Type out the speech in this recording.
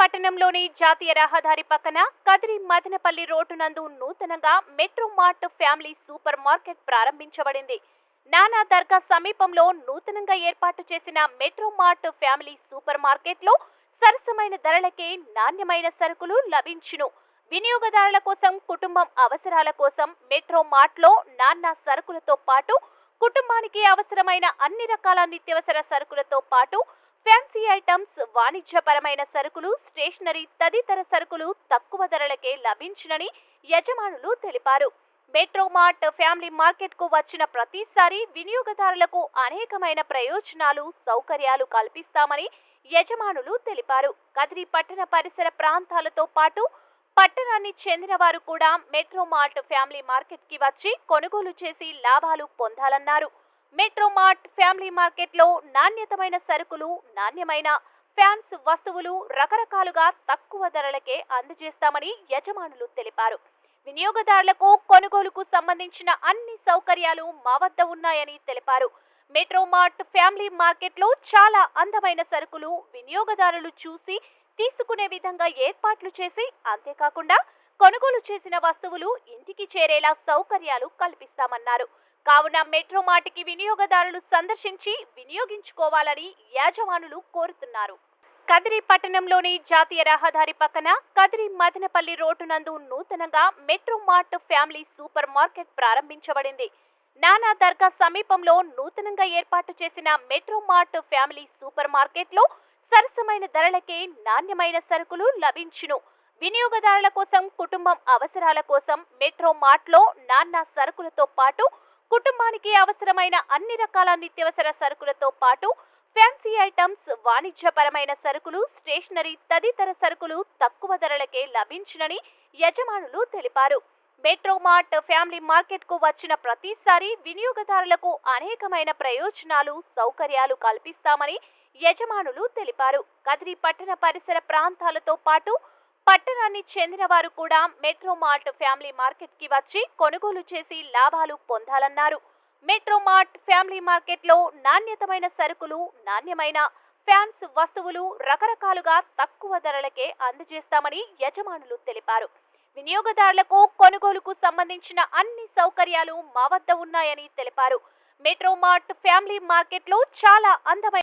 పట్టణంలోని జాతీయ రహదారి పక్కన కదిరి మదనపల్లి రోడ్డు నందు నూతనంగా metro mart family super market ప్రారంభించబడింది. నానా దర్గా సమీపంలో నూతనంగా ఏర్పాటు చేసిన మెట్రో మార్ట్ ఫ్యామిలీ సూపర్ మార్కెట్లో సరసమైన ధరలకే నాణ్యమైన సరుకులు లభించును. వినియోగదారుల కోసం, కుటుంబం అవసరాల కోసం మెట్రో మార్ట్లో నానా సరుకులతో పాటు కుటుంబానికి అవసరమైన అన్ని రకాల నిత్యావసర సరుకులతో పాటు ఫ్యాన్సీ ఐటమ్స్, వాణిజ్యపరమైన సరుకులు, స్టేషనరీ తదితర సరుకులు తక్కువ ధరలకే లభించునని యజమానులు తెలిపారు. మెట్రో మార్ట్ ఫ్యామిలీ మార్కెట్ కు వచ్చిన ప్రతిసారి వినియోగదారులకు అనేకమైన ప్రయోజనాలు, సౌకర్యాలు కల్పిస్తామని యజమానులు తెలిపారు. కదిరి పట్టణ పరిసర ప్రాంతాలతో పాటు పట్టణాన్ని చెందిన వారు కూడా మెట్రో మార్ట్ ఫ్యామిలీ మార్కెట్ కి వచ్చి కొనుగోలు చేసి లాభాలు పొందాలన్నారు. మెట్రో మార్ట్ ఫ్యామిలీ మార్కెట్లో నాణ్యతమైన సరుకులు, నాణ్యమైన ఫ్యాన్స్ వస్తువులు రకరకాలుగా తక్కువ ధరలకే అందజేస్తామని యజమానులు తెలిపారు. వినియోగదారులకు కొనుగోలుకు సంబంధించిన అన్ని సౌకర్యాలు మా వద్ద ఉన్నాయని తెలిపారు. మెట్రో మార్ట్ ఫ్యామిలీ మార్కెట్లో చాలా అందమైన సరుకులు వినియోగదారులు చూసి తీసుకునే విధంగా ఏర్పాట్లు చేసి, అంతేకాకుండా కొనుగోలు చేసిన వస్తువులు ఇంటికి చేరేలా సౌకర్యాలు కల్పిస్తామన్నారు. కావున మెట్రో మార్ట్కి వినియోగదారులు సందర్శించి వినియోగించుకోవాలని యాజమానులు కోరుతున్నారు. కదిరి పట్టణంలోని జాతీయ రహదారి పక్కన కదిరి మదనపల్లి రోడ్డు నందు నూతనంగా metro mart family super market ప్రారంభించబడింది. నానా దర్గా సమీపంలో నూతనంగా ఏర్పాటు చేసిన మెట్రో మార్ట్ ఫ్యామిలీ సూపర్ మార్కెట్లో సరసమైన ధరలకే నాణ్యమైన సరుకులు లభించును. వినియోగదారుల కోసం, కుటుంబం అవసరాల కోసం మెట్రో మార్ట్లో నానా సరుకులతో పాటు కుటుంబానికి అవసరమైన అన్ని రకాల నిత్యావసర సరుకులతో పాటు ఫ్యాన్సీ ఐటమ్స్, వాణిజ్యపరమైన సరుకులు, స్టేషనరీ తదితర సరుకులు తక్కువ ధరలకే లభించునని యజమానులు తెలిపారు. మెట్రో మార్ట్ ఫ్యామిలీ మార్కెట్ కు వచ్చిన ప్రతిసారి వినియోగదారులకు అనేకమైన ప్రయోజనాలు, సౌకర్యాలు కల్పిస్తామని యజమానులు తెలిపారు. కదిరి పట్టణ పరిసర ప్రాంతాలతో పాటు పట్టణాన్ని చెందిన వారు కూడా మెట్రో మార్ట్ ఫ్యామిలీ మార్కెట్ కి వచ్చి కొనుగోలు చేసి లాభాలు పొందాలన్నారు. మెట్రో మార్ట్ ఫ్యామిలీ మార్కెట్లో నాణ్యతమైన సరుకులు, నాణ్యమైన ఫ్యాన్స్ వస్తువులు రకరకాలుగా తక్కువ ధరలకే అందజేస్తామని యజమానులు తెలిపారు. వినియోగదారులకు కొనుగోలుకు సంబంధించిన అన్ని సౌకర్యాలు మా వద్ద ఉన్నాయని తెలిపారు. మెట్రో మార్ట్ ఫ్యామిలీ మార్కెట్లో చాలా అందమైన